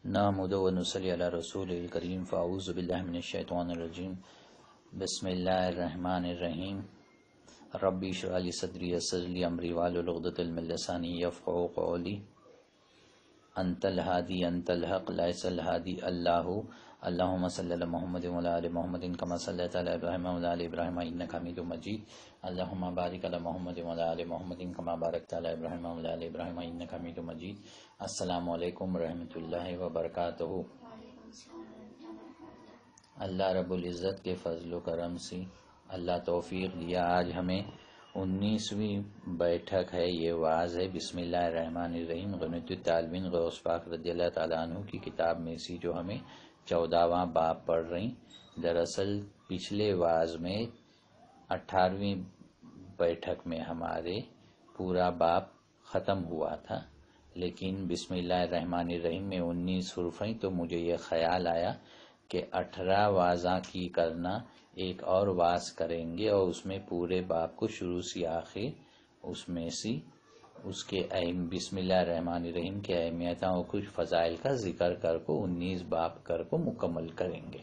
نحمد و نصلی علی رسول الکریم فاعوذ باللہ من الشیطان الرجیم بسم اللہ الرحمن الرحیم ربی اشرح لی صدری ویسر لی امری واحلل عقدۃ من لسانی یفقهوا قولی انت الہادی انت الحق لیس الہادی اللہم صلی علی محمد وعلی آل محمد کما صلیت علی ابراہیم وعلی آل ابراہیم انک حمید مجید اللہم بارک علی محمد وعلی آل محمد کما بارکت علی ابراہیم وعلی آل ابراہیم انک حمید مجید۔ السلام علیکم ورحمۃ اللہ وبرکاتہ۔ اللہ رب العزت کے فضل و کرم سے اللہ توفیق دیا، آج ہمیں 19ویں بیٹھک ہے، یہ واعظ ہے۔ بسم اللہ الرحمن الرحیم غنیۃ الطالبین غوث پاک رضی اللہ تعالیٰ عنہ کی کتاب میں سے جو ہمیں 14واں باب پڑھ رہی۔ دراصل پچھلے واعظ میں 18ویں بیٹھک میں ہمارے پورا باب ختم ہوا تھا، لیکن بسم اللہ الرحمن الرحیم میں 19 حروف ہیں، تو مجھے یہ خیال آیا کہ 18 واعظاں کی کرنا ایک اور واعظ کریں گے، اور اس میں پورے باب کو شروع سے آخر اس میں سے اس کے بسم اللہ الرحمن الرحیم کے اہمیت اور کچھ فضائل کا ذکر کر کو 19 باب کر کو مکمل کریں گے۔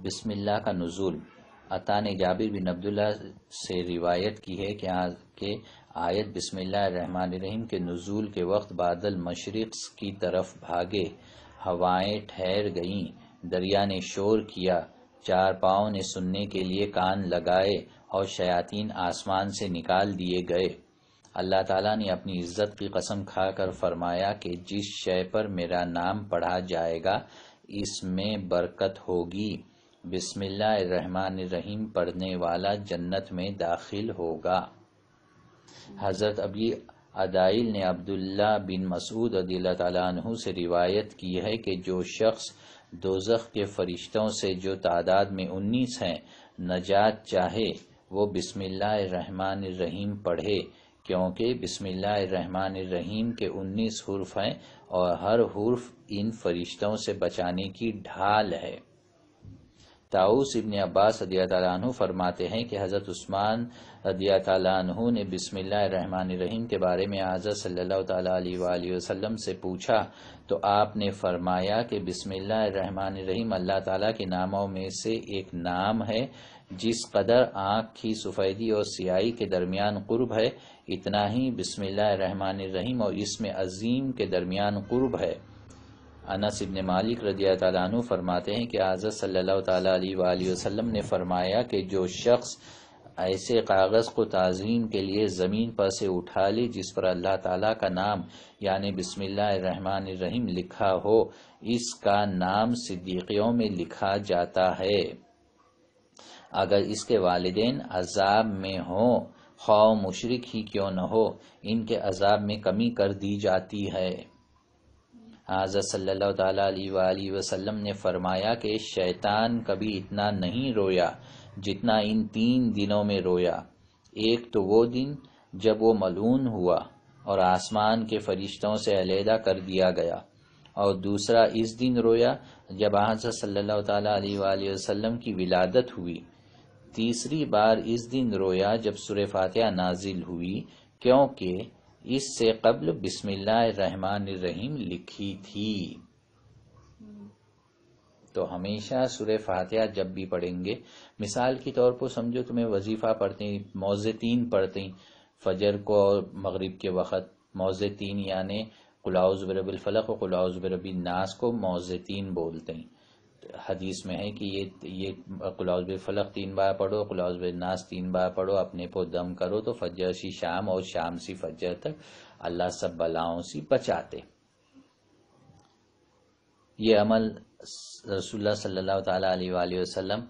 بسم اللہ کا نزول۔ عطا نے جابر بن عبداللہ سے روایت کی ہے کہ آیت بسم اللہ الرحمن الرحیم کے نزول کے وقت بادل مشرق کی طرف بھاگے، ہوائیں ٹھہر گئیں، دریا نے شور کیا، چار پاؤں نے سننے کے لیے کان لگائے، اور شیاطین آسمان سے نکال دیے گئے۔ اللہ تعالیٰ نے اپنی عزت کی قسم کھا کر فرمایا کہ جس شے پر میرا نام پڑھا جائے گا اس میں برکت ہوگی۔ بسم اللہ الرحمن الرحیم پڑھنے والا جنت میں داخل ہوگا۔ حضرت ابی عدائل نے عبداللہ بن مسعود رضی اللہ تعالیٰ عنہ سے روایت کی ہے کہ جو شخص دوزخ کے فرشتوں سے جو تعداد میں 19 ہیں نجات چاہے، وہ بسم اللہ الرحمن الرحیم پڑھے، کیونکہ بسم اللہ الرحمن الرحیم کے 19 حروف ہیں اور ہر حرف ان فرشتوں سے بچانے کی ڈھال ہے۔ طاؤس ابن عباس رضی اللہ تعالیٰ عنہ فرماتے ہیں کہ حضرت عثمان رضی اللہ تعالیٰ عنہ نے بسم اللہ الرحمن الرحیم کے بارے میں حضرت صلی اللہ تعالیٰ علیہ وآلہ وسلم سے پوچھا، تو آپ نے فرمایا کہ بسم اللہ الرحمن الرحیم اللہ تعالیٰ کے ناموں میں سے ایک نام ہے، جس قدر آنکھ کی سفیدی اور سیاہی کے درمیان قرب ہے، اتنا ہی بسم اللہ الرحمن الرحیم اور اسم عظیم کے درمیان قرب ہے۔ انس ابن مالک رضی اللہ تعالیٰ عنہ فرماتے ہیں کہ حضرت صلی اللہ تعالیٰ علیہ وآلہ وسلم نے فرمایا کہ جو شخص ایسے کاغذ کو تعظیم کے لیے زمین پر سے اٹھا لے جس پر اللہ تعالیٰ کا نام یعنی بسم اللہ الرحمن الرحیم لکھا ہو، اس کا نام صدیقیوں میں لکھا جاتا ہے۔ اگر اس کے والدین عذاب میں ہوں، خواہ مشرک ہی کیوں نہ ہو، ان کے عذاب میں کمی کر دی جاتی ہے۔ حضرت صلی اللہ تعالیٰ علیہ وآلہ وسلم نے فرمایا کہ شیطان کبھی اتنا نہیں رویا جتنا ان 3 دنوں میں رویا۔ ایک تو وہ دن جب وہ ملعون ہوا اور آسمان کے فرشتوں سے علیحدہ کر دیا گیا، اور دوسرا اس دن رویا جب حضرت صلی اللہ تعالیٰ علیہ وآلہ وسلم کی ولادت ہوئی، تیسری بار اس دن رویا جب سورہ فاتحہ نازل ہوئی، کیونکہ اس سے قبل بسم اللہ الرحمن الرحیم لکھی تھی۔ تو ہمیشہ سورہ فاتحہ جب بھی پڑھیں گے، مثال کے طور پر سمجھو تمہیں وظیفہ پڑھتے ہیں، موذتین پڑھتے ہیں، فجر کو اور مغرب کے وقت موذتین یعنی قل اعوذ برب الفلق و قل اعوذ برب الناس کو موذتین بولتے ہیں۔ حدیث میں ہے کہ یہ قل اعوذ بالفلق 3 بار پڑھو، قل اعوذ بالناس 3 بار پڑھو، اپنے کو دم کرو تو فجر سی شام اور شام سی فجر تک اللہ سب بلاؤں سے بچاتے۔ یہ عمل رسول اللہ صلی اللہ تعالیٰ علیہ وآلہ وسلم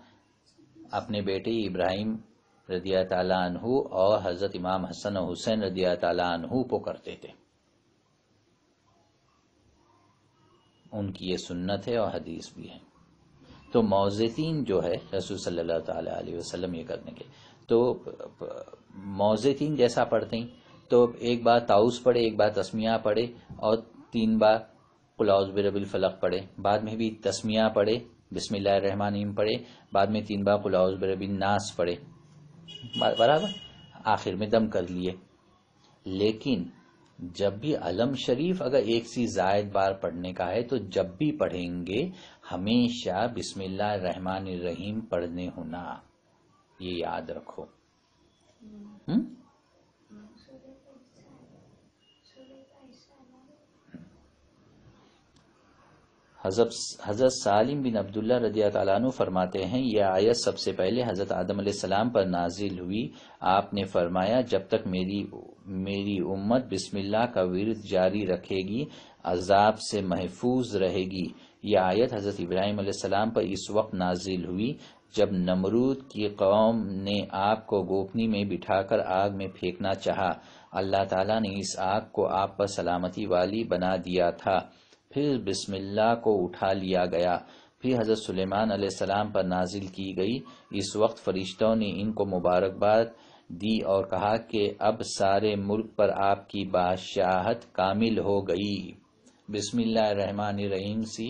اپنے بیٹے ابراہیم رضی اللہ تعالیٰ عنہ اور حضرت امام حسن و حسین رضی اللہ تعالیٰ عنہ کو کرتے تھے۔ ان کی یہ سنت ہے اور حدیث بھی ہے۔ تو موذتین جو ہے رسول صلی اللہ تعالیٰ علیہ وسلم یہ کرنے کے، تو موذتین جیسا پڑھتے ہیں تو ایک بار طاؤس پڑھے، ایک بار تسمیہ پڑھے، اور 3 بار قل اعوذ برب الفلق پڑھے، بعد میں بھی تسمیہ پڑھے، بسم اللہ الرحمن الرحیم پڑھے، بعد میں 3 بار قل اعوذ برب الناس پڑھے، برابر، آخر میں دم کر لیے۔ لیکن جب بھی علم شریف اگر ایک سے زائد بار پڑھنے کا ہے تو جب بھی پڑھیں گے ہمیشہ بسم اللہ الرحمن الرحیم پڑھنے ہونا، یہ یاد رکھو۔ حضرت سالم بن عبداللہ رضی اللہ تعالیٰ عنہ فرماتے ہیں یہ آیت سب سے پہلے حضرت آدم علیہ السلام پر نازل ہوئی۔ آپ نے فرمایا جب تک میری امت بسم اللہ کا ورد جاری رکھے گی عذاب سے محفوظ رہے گی۔ یہ آیت حضرت ابراہیم علیہ السلام پر اس وقت نازل ہوئی جب نمرود کی قوم نے آپ کو گوپنی میں بٹھا کر آگ میں پھینکنا چاہا۔ اللہ تعالیٰ نے اس آگ کو آپ پر سلامتی والی بنا دیا تھا، پھر بسم اللہ کو اٹھا لیا گیا۔ پھر حضرت سلیمان علیہ السلام پر نازل کی گئی۔ اس وقت فرشتوں نے ان کو مبارکباد دی اور کہا کہ اب سارے ملک پر آپ کی بادشاہت کامل ہو گئی۔ بسم اللہ الرحمن الرحیم سے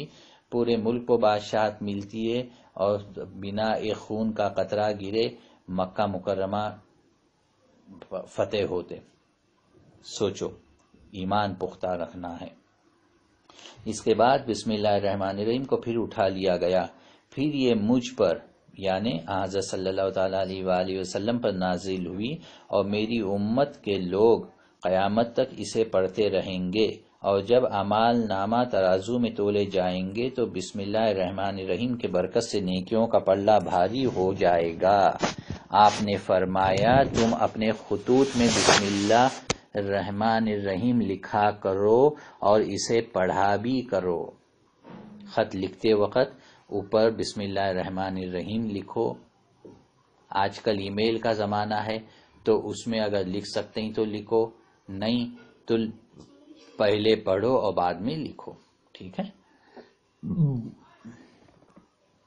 پورے ملک کو بادشاہت ملتی ہے اور بنا ایک خون کا قطرہ گرے مکہ مکرمہ فتح ہوتے۔ سوچو، ایمان پختہ رکھنا ہے۔ اس کے بعد بسم اللہ الرحمن الرحیم کو پھر اٹھا لیا گیا، پھر یہ مجھ پر یعنی حضرت صلی اللہ تعالیٰ علیہ وآلہ وسلم پر نازل ہوئی اور میری امت کے لوگ قیامت تک اسے پڑھتے رہیں گے، اور جب اعمال نامہ ترازو میں تولے جائیں گے تو بسم اللہ الرحمن الرحیم کے برکت سے نیکیوں کا پلڑا بھاری ہو جائے گا۔ آپ نے فرمایا تم اپنے خطوط میں بسم اللہ الرحمن الرحیم لکھا کرو اور اسے پڑھا بھی کرو۔ خط لکھتے وقت اوپر بسم اللہ الرحمن الرحیم لکھو۔ آج کل ای میل کا زمانہ ہے تو اس میں اگر لکھ سکتے ہیں تو لکھو، نہیں تو پہلے پڑھو اور بعد میں لکھو، ٹھیک ہے۔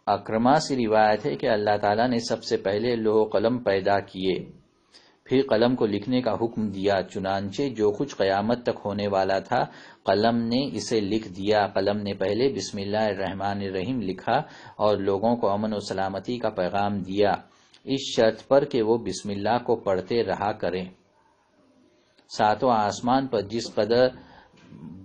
اکرما سے روایت ہے کہ اللہ تعالیٰ نے سب سے پہلے لوح و قلم پیدا کیے، پھر قلم کو لکھنے کا حکم دیا، چنانچہ جو کچھ قیامت تک ہونے والا تھا قلم نے اسے لکھ دیا۔ قلم نے پہلے بسم اللہ الرحمن الرحیم لکھا اور لوگوں کو امن و سلامتی کا پیغام دیا، اس شرط پر کہ وہ بسم اللہ کو پڑھتے رہا کریں۔ ساتوں آسمان پر جس قدر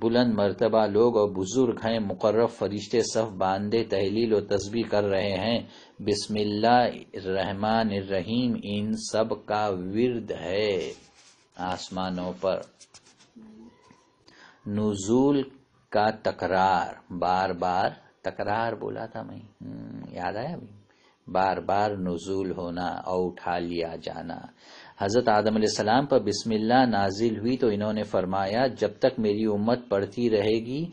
بلند مرتبہ لوگ اور بزرگ ہیں، مقرب فرشتے صف باندھے تحلیل و تسبیح کر رہے ہیں، بسم اللہ الرحمن الرحیم ان سب کا ورد ہے آسمانوں پر۔ نزول کا تکرار، بار بار تکرار بولا تھا میں، یاد آیا ابھی؟ بار بار نزول ہونا اور اٹھا لیا جانا۔ حضرت آدم علیہ السلام پر بسم اللہ نازل ہوئی تو انہوں نے فرمایا جب تک میری امت پڑھتی رہے گی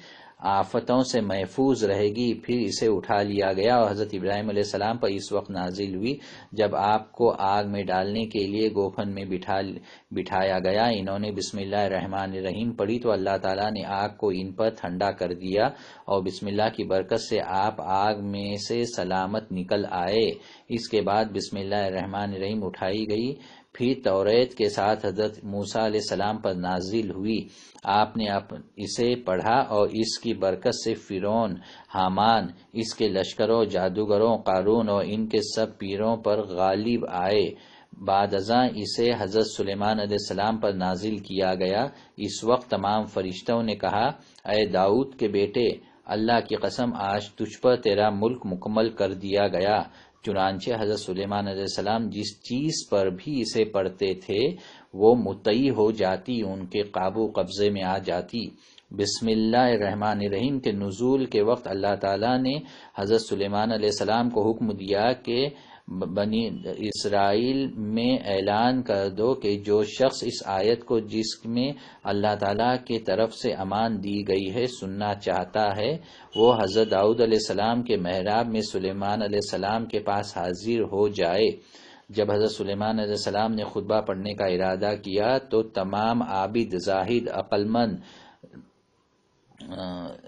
آفتوں سے محفوظ رہے گی، پھر اسے اٹھا لیا گیا اور حضرت ابراہیم علیہ السلام پر اس وقت نازل ہوئی جب آپ کو آگ میں ڈالنے کے لیے گوفن میں بٹھایا گیا۔ انہوں نے بسم اللہ الرحمن الرحیم پڑھی تو اللہ تعالیٰ نے آگ کو ان پر ٹھنڈا کر دیا اور بسم اللہ کی برکت سے آپ آگ میں سے سلامت نکل آئے۔ اس کے بعد بسم اللہ الرحمن الرحیم اٹھائی گئی، پھر توریت کے ساتھ حضرت موسیٰ علیہ السلام پر نازل ہوئی۔ آپ نے اسے پڑھا اور اس کی برکت سے فرعون، حامان، اس کے لشکروں، جادوگروں، قارون اور ان کے سب پیروں پر غالب آئے۔ بعد ازاں اسے حضرت سلیمان علیہ السلام پر نازل کیا گیا۔ اس وقت تمام فرشتوں نے کہا اے داؤد کے بیٹے، اللہ کی قسم آج تجھ پر تیرا ملک مکمل کر دیا گیا۔ چنانچہ حضرت سلیمان علیہ السلام جس چیز پر بھی اسے پڑھتے تھے وہ مطیع ہو جاتی، ان کے قابو قبضے میں آ جاتی۔ بسم اللہ الرحمن الرحیم کے نزول کے وقت اللہ تعالیٰ نے حضرت سلیمان علیہ السلام کو حکم دیا کہ بنی اسرائیل میں اعلان کر دو کہ جو شخص اس آیت کو جس میں اللہ تعالیٰ کی طرف سے امان دی گئی ہے سننا چاہتا ہے وہ حضرت داؤد علیہ السلام کے محراب میں سلیمان علیہ السلام کے پاس حاضر ہو جائے۔ جب حضرت سلیمان علیہ السلام نے خطبہ پڑھنے کا ارادہ کیا تو تمام عابد، زاہد،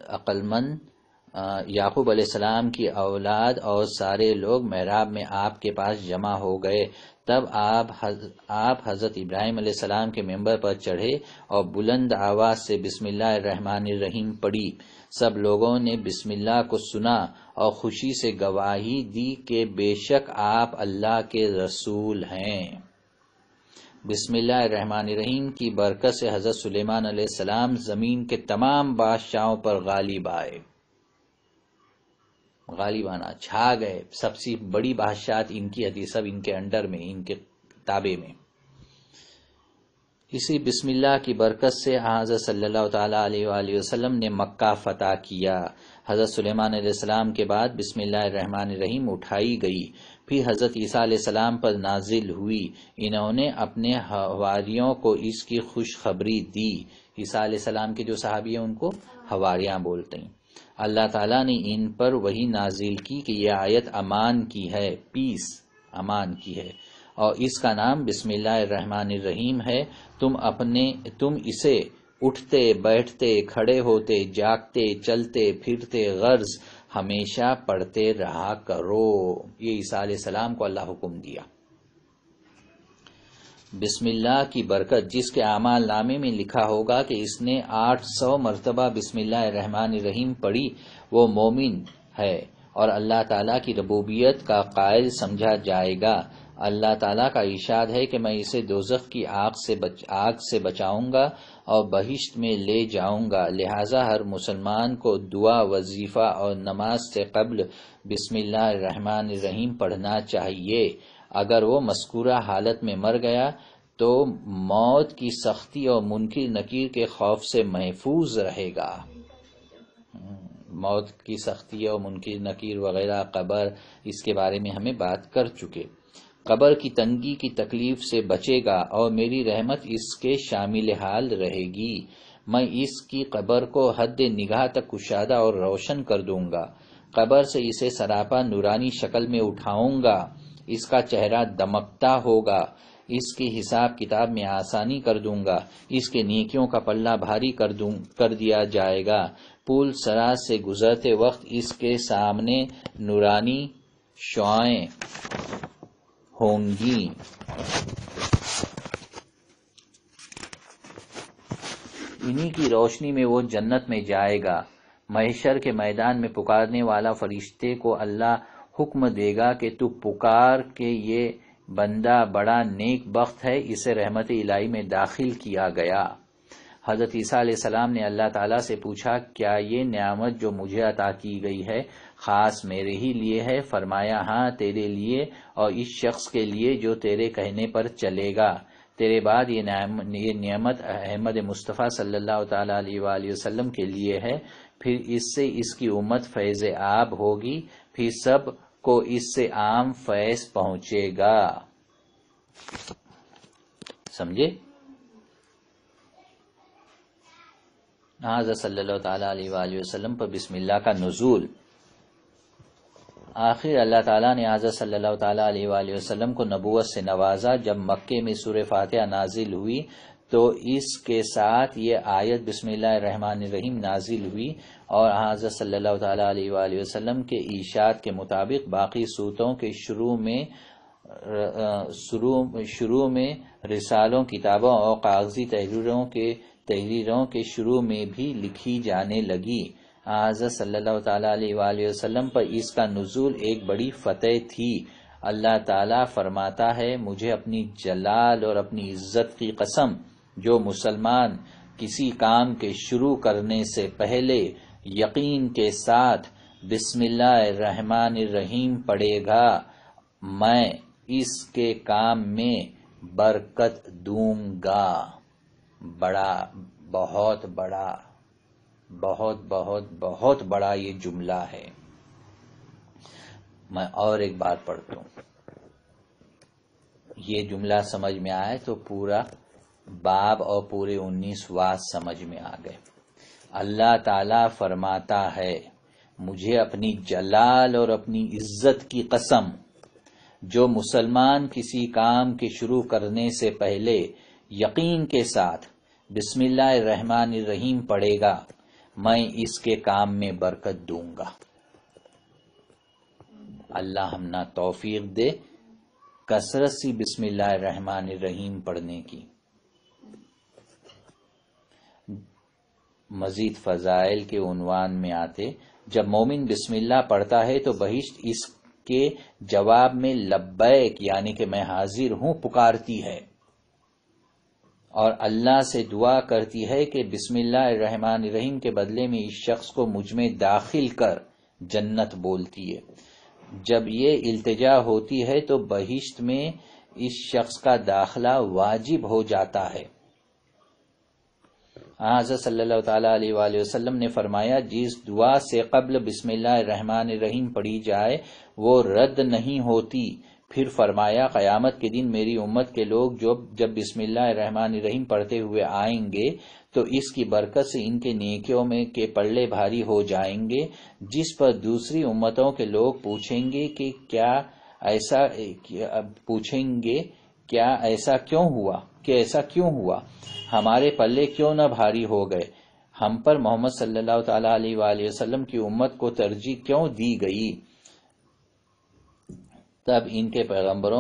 عقلمند یعقوب علیہ السلام کی اولاد اور سارے لوگ محراب میں آپ کے پاس جمع ہو گئے۔ تب آپ حضرت ابراہیم علیہ السلام کے ممبر پر چڑھے اور بلند آواز سے بسم اللہ الرحمن الرحیم پڑھی۔ سب لوگوں نے بسم اللہ کو سنا اور خوشی سے گواہی دی کہ بے شک آپ اللہ کے رسول ہیں۔ بسم اللہ الرحمن الرحیم کی برکت سے حضرت سلیمان علیہ السلام زمین کے تمام بادشاہوں پر غالب آئے، غالب آنا، چھا گئے، سب سے بڑی بادشاہت ان کی حدیث، سب ان کے انڈر میں، ان کے تابع میں۔ اسی بسم اللہ کی برکت سے حضرت صلی اللہ تعالی علیہ وآلہ وسلم نے مکہ فتح کیا۔ حضرت سلیمان علیہ السلام کے بعد بسم اللہ الرحمن الرحیم اٹھائی گئی، پھر حضرت عیسیٰ علیہ السلام پر نازل ہوئی۔ انہوں نے اپنے حواریوں کو اس کی خوشخبری دی۔ عیسیٰ علیہ السلام کے جو صحابی ہیں ان کو حواریاں بولتے ہیں۔ اللہ تعالیٰ نے ان پر وہی نازل کی کہ یہ آیت امان کی ہے، پیس، امان کی ہے، اور اس کا نام بسم اللہ الرحمن الرحیم ہے۔ تم اسے اٹھتے بیٹھتے، کھڑے ہوتے، جاگتے، چلتے پھرتے غرض ہمیشہ پڑھتے رہا کرو۔ یہ عیسیٰ علیہ السلام کو اللہ حکم دیا۔ بسم اللہ کی برکت، جس کے اعمال نامے میں لکھا ہوگا کہ اس نے 800 مرتبہ بسم اللہ الرحمن الرحیم پڑھی، وہ مومن ہے اور اللہ تعالیٰ کی ربوبیت کا قائل سمجھا جائے گا۔ اللہ تعالیٰ کا ارشاد ہے کہ میں اسے دوزخ کی آگ سے بچاؤں گا اور بہشت میں لے جاؤں گا، لہٰذا ہر مسلمان کو دعا، وظیفہ اور نماز سے قبل بسم اللہ الرحمن الرحیم پڑھنا چاہیے۔ اگر وہ مذکورہ حالت میں مر گیا تو موت کی سختی اور منکر نکیر کے خوف سے محفوظ رہے گا۔ موت کی سختی اور منکر نکیر وغیرہ، قبر، اس کے بارے میں ہمیں بات کر چکے۔ قبر کی تنگی کی تکلیف سے بچے گا اور میری رحمت اس کے شامل حال رہے گی۔ میں اس کی قبر کو حد نگاہ تک کشادہ اور روشن کر دوں گا۔ قبر سے اسے سراپا نورانی شکل میں اٹھاؤں گا، اس کا چہرہ دمکتا ہوگا، اس کی حساب کتاب میں آسانی کر دوں گا، اس کے نیکیوں کا پلہ بھاری کر دیا جائے گا۔ پول سراج سے گزرتے وقت اس کے سامنے نورانی شعاعیں ہوں گی۔ انہی کی روشنی میں وہ جنت میں جائے گا۔ محشر کے میدان میں پکارنے والا فرشتے کو اللہ حکم دے گا کہ تو پکار کہ یہ بندہ بڑا نیک بخت ہے، اسے رحمت الہی میں داخل کیا گیا۔ حضرت عیسیٰ علیہ السلام نے اللہ تعالیٰ سے پوچھا، کیا یہ نعمت جو مجھے عطا کی گئی ہے خاص میرے ہی لیے ہے؟ فرمایا، ہاں، تیرے لیے اور اس شخص کے لیے جو تیرے کہنے پر چلے گا۔ تیرے بعد یہ نعمت احمد مصطفیٰ صلی اللہ تعالیٰ علیہ وآلہ وسلم کے لیے ہے، پھر اس سے اس کی امت فیض آب ہوگی، پھر سب کو اس سے عام فیض پہنچے گا۔ سمجھے؟ حضرت صلی اللہ تعالیٰ علیہ وآلہ وسلم پر بسم اللہ کا نزول۔ آخر اللہ تعالیٰ نے حضرت صلی اللہ تعالیٰ علیہ وآلہ وسلم کو نبوت سے نوازا۔ جب مکے میں سورہ فاتحہ نازل ہوئی تو اس کے ساتھ یہ آیت بسم اللہ الرحمن الرحیم نازل ہوئی، اور حضرت صلی اللہ تعالیٰ علیہ وآلہ وسلم کے ارشاد کے مطابق باقی صورتوں کے شروع میں رسالوں، کتابوں اور کاغذی تحریروں کے شروع میں بھی لکھی جانے لگی۔ حضرت صلی اللہ تعالیٰ علیہ وآلہ وسلم پر اس کا نزول ایک بڑی فتح تھی۔ اللہ تعالیٰ فرماتا ہے، مجھے اپنی جلال اور اپنی عزت کی قسم، جو مسلمان کسی کام کے شروع کرنے سے پہلے یقین کے ساتھ بسم اللہ الرحمن الرحیم پڑھے گا، میں اس کے کام میں برکت دوں گا۔ بڑا، بہت بڑا، بہت بہت بہت بڑا یہ جملہ ہے۔ میں اور ایک بار پڑھتا ہوں، یہ جملہ سمجھ میں آئے تو پورا باب اور پورے 19 واعظ سمجھ میں آ گئے۔ اللہ تعالیٰ فرماتا ہے، مجھے اپنی جلال اور اپنی عزت کی قسم، جو مسلمان کسی کام کے شروع کرنے سے پہلے یقین کے ساتھ بسم اللہ الرحمن الرحیم پڑھے گا، میں اس کے کام میں برکت دوں گا۔ اللہ ہم نہ توفیق دے کثرت سی بسم اللہ الرحمن الرحیم پڑھنے کی۔ مزید فضائل کے عنوان میں آتے، جب مومن بسم اللہ پڑھتا ہے تو بہشت اس کے جواب میں لبیک یعنی کہ میں حاضر ہوں پکارتی ہے۔ اور اللہ سے دعا کرتی ہے کہ بسم اللہ الرحمن الرحیم کے بدلے میں اس شخص کو مجھ میں داخل کر جنت بولتی ہے۔ جب یہ التجا ہوتی ہے تو بہشت میں اس شخص کا داخلہ واجب ہو جاتا ہے۔ حضرت صلی اللہ تعالیٰ علیہ وآلہ وسلم نے فرمایا، جس دعا سے قبل بسم اللہ الرحمن الرحیم پڑھی جائے وہ رد نہیں ہوتی۔ پھر فرمایا، قیامت کے دن میری امت کے لوگ جب بسم اللہ الرحمن الرحیم پڑھتے ہوئے آئیں گے تو اس کی برکت سے ان کے نیکیوں میں کے پلڑے بھاری ہو جائیں گے، جس پر دوسری امتوں کے لوگ پوچھیں گے کہ کیا ایسا کیوں ہوا، ہمارے پلے کیوں نہ بھاری ہو گئے، ہم پر محمد صلی اللہ تعالیٰ علیہ وآلہ وسلم کی امت کو ترجیح کیوں دی گئی؟ تب ان کے پیغمبر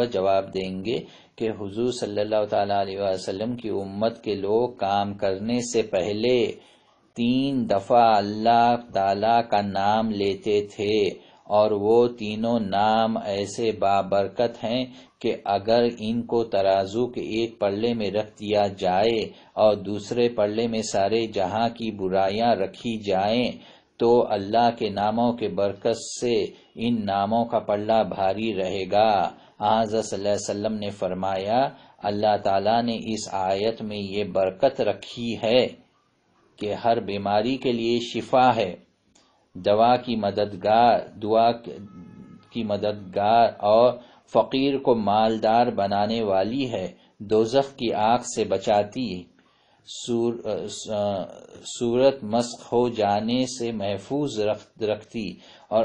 جواب دیں گے کہ حضور صلی اللہ تعالیٰ علیہ وسلم کی امت کے لوگ کام کرنے سے پہلے 3 دفعہ اللہ تعالیٰ کا نام لیتے تھے، اور وہ تینوں نام ایسے بابرکت ہیں کہ اگر ان کو ترازو کے ایک پلڑے میں رکھ دیا جائے اور دوسرے پلڑے میں سارے جہاں کی برائیاں رکھی جائیں تو اللہ کے ناموں کے برکت سے ان ناموں کا پلڑا بھاری رہے گا۔ حضرت صلی اللہ علیہ وسلم نے فرمایا، اللہ تعالیٰ نے اس آیت میں یہ برکت رکھی ہے کہ ہر بیماری کے لیے شفا ہے، دعا کی مددگار اور فقیر کو مالدار بنانے والی ہے، دوزخ کی آگ سے بچاتی، صورت مسخ ہو جانے سے محفوظ رکھتی، اور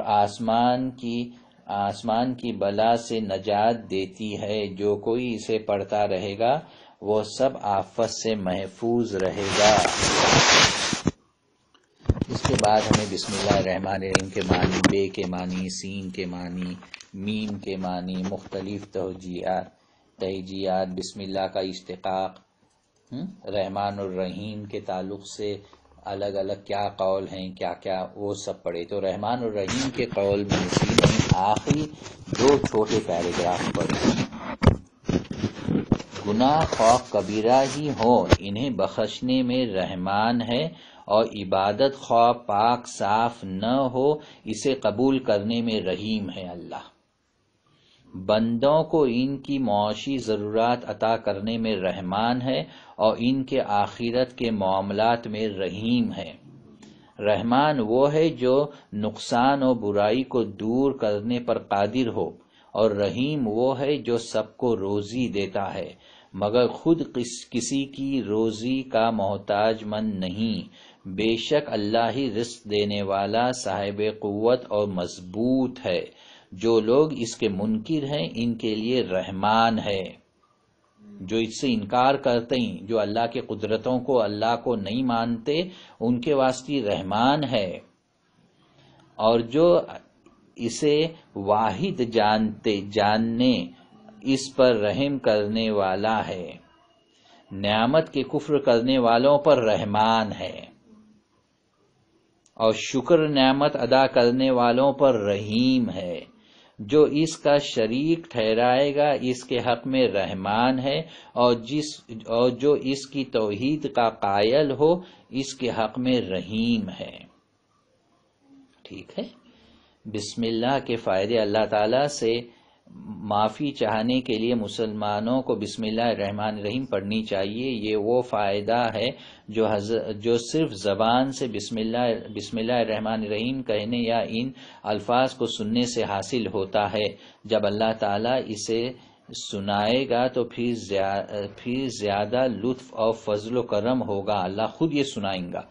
آسمان کی بلا سے نجات دیتی ہے۔ جو کوئی اسے پڑھتا رہے گا وہ سب آفت سے محفوظ رہے گا۔ اس کے بعد ہمیں بسم اللہ الرحمن الرحیم کے معنی، بے کے معنی، سین کے معنی، میم کے معنی، مختلف تہجیات، بسم اللہ کا اشتقاق، رحمان الرحیم کے تعلق سے الگ الگ کیا قول ہیں، کیا وہ سب پڑھے۔ تو رحمان الرحیم کے قول میں آخری 2 چھوٹے پیراگراف پڑھے۔ گناہ خواہ کبیرہ ہی ہو انہیں بخشنے میں رحمان ہے، اور عبادت خواہ پاک صاف نہ ہو اسے قبول کرنے میں رحیم ہے اللہ۔ بندوں کو ان کی معاشی ضرورات عطا کرنے میں رحمان ہے، اور ان کے آخرت کے معاملات میں رحیم ہے۔ رحمان وہ ہے جو نقصان و برائی کو دور کرنے پر قادر ہو، اور رحیم وہ ہے جو سب کو روزی دیتا ہے مگر خود کسی کی روزی کا محتاج مند نہیں۔ بے شک اللہ ہی رزق دینے والا، صاحب قوت اور مضبوط ہے۔ جو لوگ اس کے منکر ہیں ان کے لیے رحمان ہے، جو اس سے انکار کرتے ہیں، جو اللہ کے قدرتوں کو، اللہ کو نہیں مانتے، ان کے واسطے رحمان ہے، اور جو اسے واحد جاننے اس پر رحم کرنے والا ہے۔ نعمت کے کفر کرنے والوں پر رحمان ہے، اور شکر نعمت ادا کرنے والوں پر رحیم ہے۔ جو اس کا شریک ٹھہرائے گا اس کے حق میں رحمان ہے، اور جو اس کی توحید کا قائل ہو اس کے حق میں رحیم ہے۔ ٹھیک ہے۔ بسم اللہ کے فائدے۔ اللہ تعالیٰ سے معافی چاہنے کے لیے مسلمانوں کو بسم اللہ الرحمن الرحیم پڑھنی چاہیے۔ یہ وہ فائدہ ہے جو صرف زبان سے بسم اللہ الرحمن الرحیم کہنے یا ان الفاظ کو سننے سے حاصل ہوتا ہے۔ جب اللہ تعالیٰ اسے سنائے گا تو پھر زیادہ لطف اور فضل و کرم ہوگا۔ اللہ خود یہ سنائیں گا۔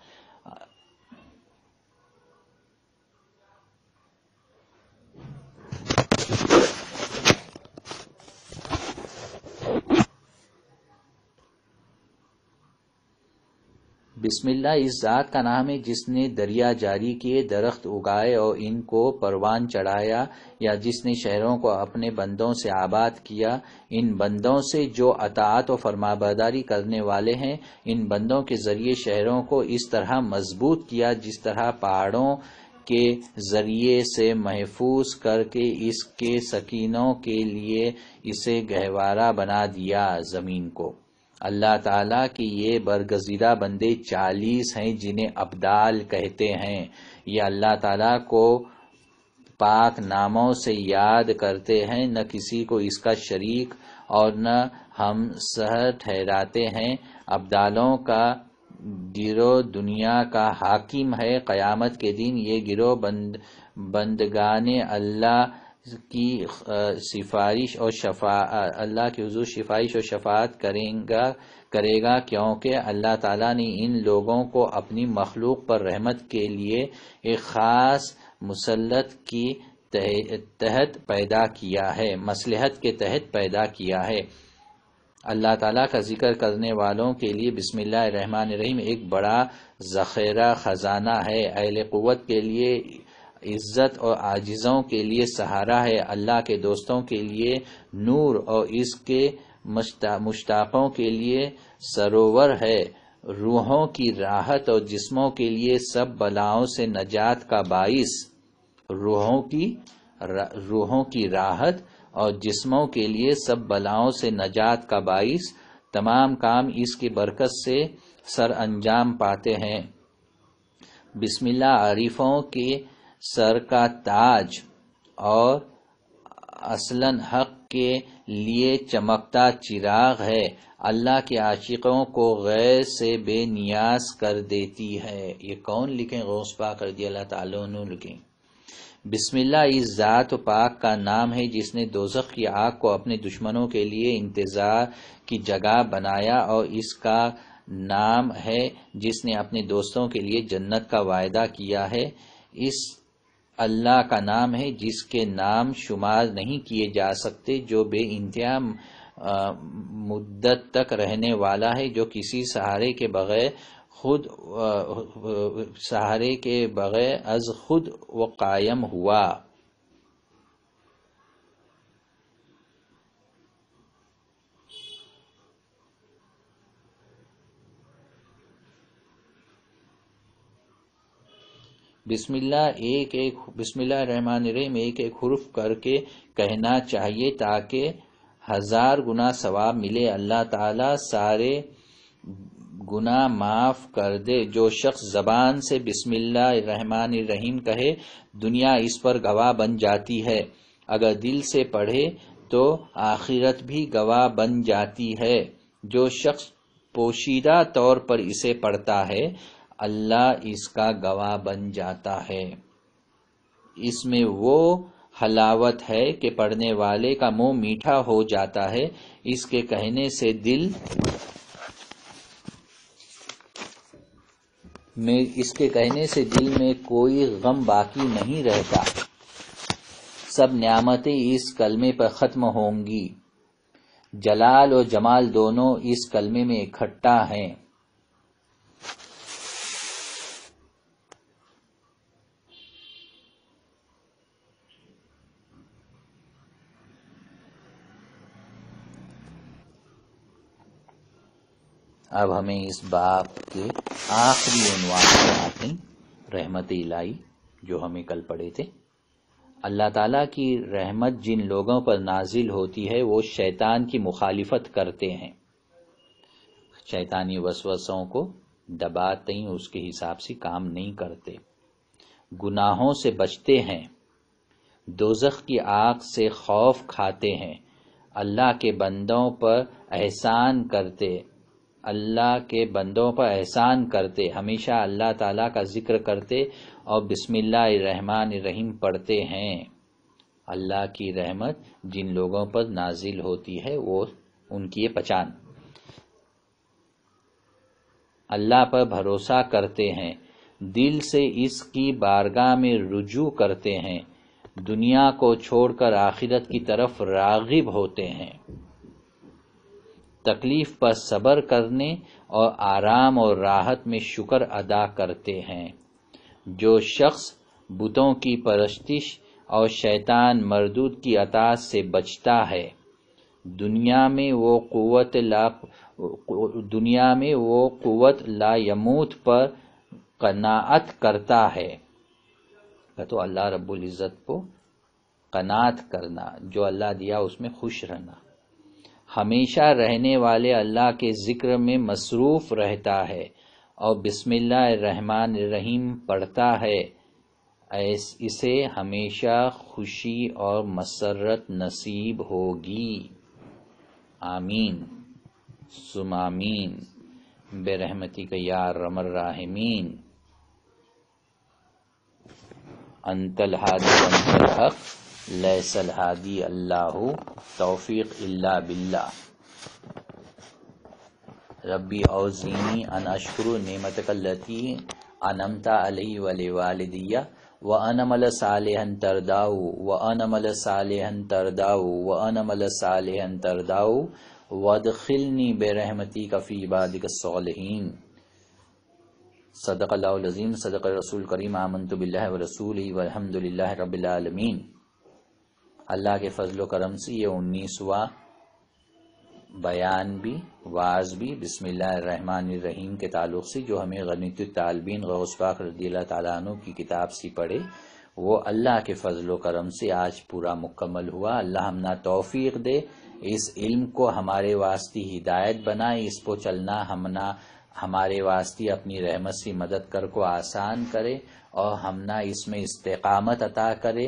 بسم اللہ اس ذات کا نام ہے جس نے دریا جاری کیے، درخت اگائے اور ان کو پروان چڑھایا، یا جس نے شہروں کو اپنے بندوں سے آباد کیا، ان بندوں سے جو اطاعت و فرمانبرداری کرنے والے ہیں۔ ان بندوں کے ذریعے شہروں کو اس طرح مضبوط کیا جس طرح پہاڑوں کے ذریعے سے محفوظ کر کے اس کے سکینوں کے لیے اسے گہوارہ بنا دیا زمین کو۔ اللہ تعالیٰ کی یہ برگزیدہ بندے 40 ہیں جنہیں ابدال کہتے ہیں۔ یہ اللہ تعالیٰ کو پاک ناموں سے یاد کرتے ہیں، نہ کسی کو اس کا شریک اور نہ ہمسر ٹھہراتے ہیں۔ ابدالوں کا گروہ دنیا کا حاکم ہے۔ قیامت کے دن یہ گروہ بندگان اللہ کی سفارش اور اللہ کے حضور سفارش اور شفاعت کرے گا، کیونکہ اللہ تعالیٰ نے ان لوگوں کو اپنی مخلوق پر رحمت کے لیے ایک خاص مصلحت کے تحت پیدا کیا ہے۔ اللہ تعالیٰ کا ذکر کرنے والوں کے لیے بسم اللہ الرحمن الرحیم ایک بڑا ذخیرہ خزانہ ہے۔ اہل قوت کے لیے عزت اور عاجزوں کے لیے سہارا ہے۔ اللہ کے دوستوں کے لیے نور اور اس کے مشتاقوں کے لیے سرور ہے۔ روحوں کی راحت اور جسموں کے لیے سب بلاؤں سے نجات کا باعث، روحوں کی راحت اور جسموں کے لیے سب بلاؤں سے نجات کا باعث، تمام کام اس کی برکت سے سر انجام پاتے ہیں۔ بسم اللہ عارفوں کے سر کا تاج اور اصلاً حق کے لیے چمکتا چراغ ہے۔ اللہ کے عاشقوں کو غیر سے بے نیاز کر دیتی ہے۔ یہ کون لکھیں؟ غوث پاک رضی اللہ تعالیٰ عنہ لکھیں۔ بسم اللہ اس ذات پاک کا نام ہے جس نے دوزخ کی آگ کو اپنے دشمنوں کے لیے انتظار کی جگہ بنایا، اور اس کا نام ہے جس نے اپنے دوستوں کے لیے جنت کا وعدہ کیا ہے۔ اس اللہ کا نام ہے جس کے نام شمار نہیں کیے جا سکتے، جو بے انتہا مدت تک رہنے والا ہے، جو کسی سہارے کے بغیر از خود و قائم ہوا۔ بسم اللہ الرحمن الرحیم ایک حرف کر کے کہنا چاہیے تاکہ 1000 گنا ثواب ملے۔ اللہ تعالیٰ سارے گناہ معاف کر دے۔ جو شخص زبان سے بسم اللہ الرحمن الرحیم کہے، دنیا اس پر گواہ بن جاتی ہے۔ اگر دل سے پڑھے تو آخرت بھی گواہ بن جاتی ہے۔ جو شخص پوشیدہ طور پر اسے پڑھتا ہے، اللہ اس کا گواہ بن جاتا ہے۔ اس میں وہ حلاوت ہے کہ پڑھنے والے کا منہ میٹھا ہو جاتا ہے۔ اس کے کہنے سے دل میں کوئی غم باقی نہیں رہتا۔ سب نعمتیں اس کلمے پر ختم ہوں گی۔ جلال اور جمال دونوں اس کلمے میں اکٹھا ہیں۔ اب ہمیں اس باب کے آخری عنوان پر آتے ہیں، رحمت الہی، جو ہمیں کل پڑھے تھے۔ اللہ تعالیٰ کی رحمت جن لوگوں پر نازل ہوتی ہے وہ شیطان کی مخالفت کرتے ہیں، شیطانی وسوسوں کو دباتے ہیں، اس کے حساب سے کام نہیں کرتے، گناہوں سے بچتے ہیں، دوزخ کی آگ سے خوف کھاتے ہیں، اللہ کے بندوں پر احسان کرتے، ہمیشہ اللہ تعالیٰ کا ذکر کرتے اور بسم اللہ الرحمن الرحیم پڑھتے ہیں۔ اللہ کی رحمت جن لوگوں پر نازل ہوتی ہے وہ ان کی پہچان، اللہ پر بھروسہ کرتے ہیں، دل سے اس کی بارگاہ میں رجوع کرتے ہیں، دنیا کو چھوڑ کر آخرت کی طرف راغب ہوتے ہیں، تکلیف پر صبر کرنے اور آرام اور راحت میں شکر ادا کرتے ہیں۔ جو شخص بتوں کی پرستش اور شیطان مردود کی اطاعت سے بچتا ہے، دنیا میں وہ قوت لا یموت پر قناعت کرتا ہے، تو اللہ رب العزت کو قناعت کرنا، جو اللہ دیا اس میں خوش رہنا۔ ہمیشہ رہنے والے اللہ کے ذکر میں مصروف رہتا ہے اور بسم اللہ الرحمن الرحیم پڑھتا ہے، اسے ہمیشہ خوشی اور مسرت نصیب ہوگی۔ آمین ثم آمین برحمتک یا ارحم الراحمین۔ انت الہادی وانت الحق لیس الہادی اللہ توفیق الا باللہ۔ ربی اوزینی ان اشکر نعمتک التی انعمت علی ولوالدی وان اعمل صالحا ترضاه وان اعمل صالحا ترضاه وان اعمل صالحا ترضاه وادخلنی برحمتک فی عبادک الصالحین۔ صدق اللہ العظیم، صدق رسول کریم، آمنت باللہ ورسولہ والحمد للہ رب العالمین۔ اللہ کے فضل و کرم سے یہ 19واں بیان بھی، واعظ بھی بسم اللہ الرحمن الرحیم کے تعلق سے، جو ہمیں غنیۃ الطالبین غوث پاک رضی اللہ تعالیٰ عنہ کی کتاب سے پڑھے، وہ اللہ کے فضل و کرم سے آج پورا مکمل ہوا۔ اللہ ہمنا توفیق دے، اس علم کو ہمارے واسطے ہدایت بنائے، اس کو چلنا ہمارے واسطے اپنی رحمت سے مدد کر کو آسان کرے، اور ہمنا اس میں استقامت عطا کرے،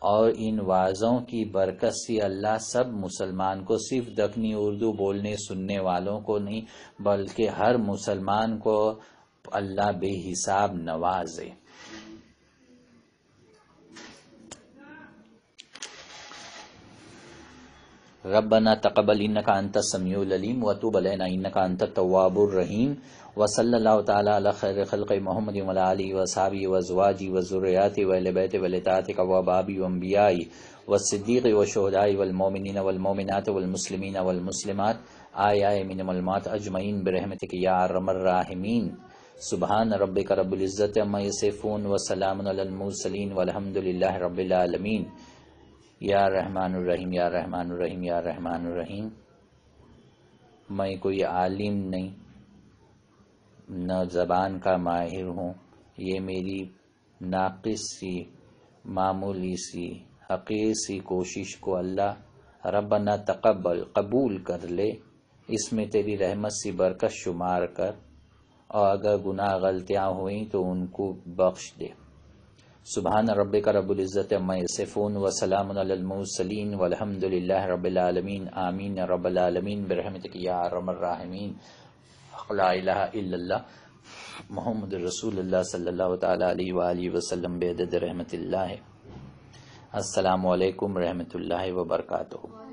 اور ان واعظوں کی برکت سے اللہ سب مسلمان کو، صرف دکنی اردو بولنے سننے والوں کو نہیں بلکہ ہر مسلمان کو اللہ بے حساب نوازے۔ ربنا تقبل انک انت السمیع العلیم وتب علینا انک انت التواب الرحیم، وصلی اللہ تعالی علی خیر خلق محمد وعلی آلہ وصحبہ وازواجہ وذریاتہ واہل بیتہ واطاعتہ واباب وانبیاء والصدیق والشہداء والمؤمنین والمؤمنات والمسلمین والمسلمات احیاء منہم والاموات اجمعین برحمتک یا ارحم الراحمین۔ سبحان ربک رب العزۃ عما یصفون وسلام علی المرسلین والحمد للہ رب العالمین۔ یا رحمان الرحیم یا رحمان الرحیم یا رحمان الرحیم۔ میں کوئی عالم نہیں، نہ زبان کا ماہر ہوں، یہ میری ناقص سی معمولی سی حقیر سی کوشش کو اللہ ربنا تقبل قبول کر لے، اس میں تیری رحمت سی برکت شمار کر، اور اگر گناہ غلطیاں ہوئیں تو ان کو بخش دے۔ سبحان ربک رب العزت عما یصفون وسلام علی المرسلین والحمد للہ رب العالمین۔ آمین یا رب العالمین برحمتک یا ارحم الراحمین۔ لا الہ الا اللہ محمد رسول اللہ صلی اللہ تعالی علیہ وآلہ وسلم بعدد رحمت اللہ۔ السلام علیکم رحمت اللہ وبرکاتہ۔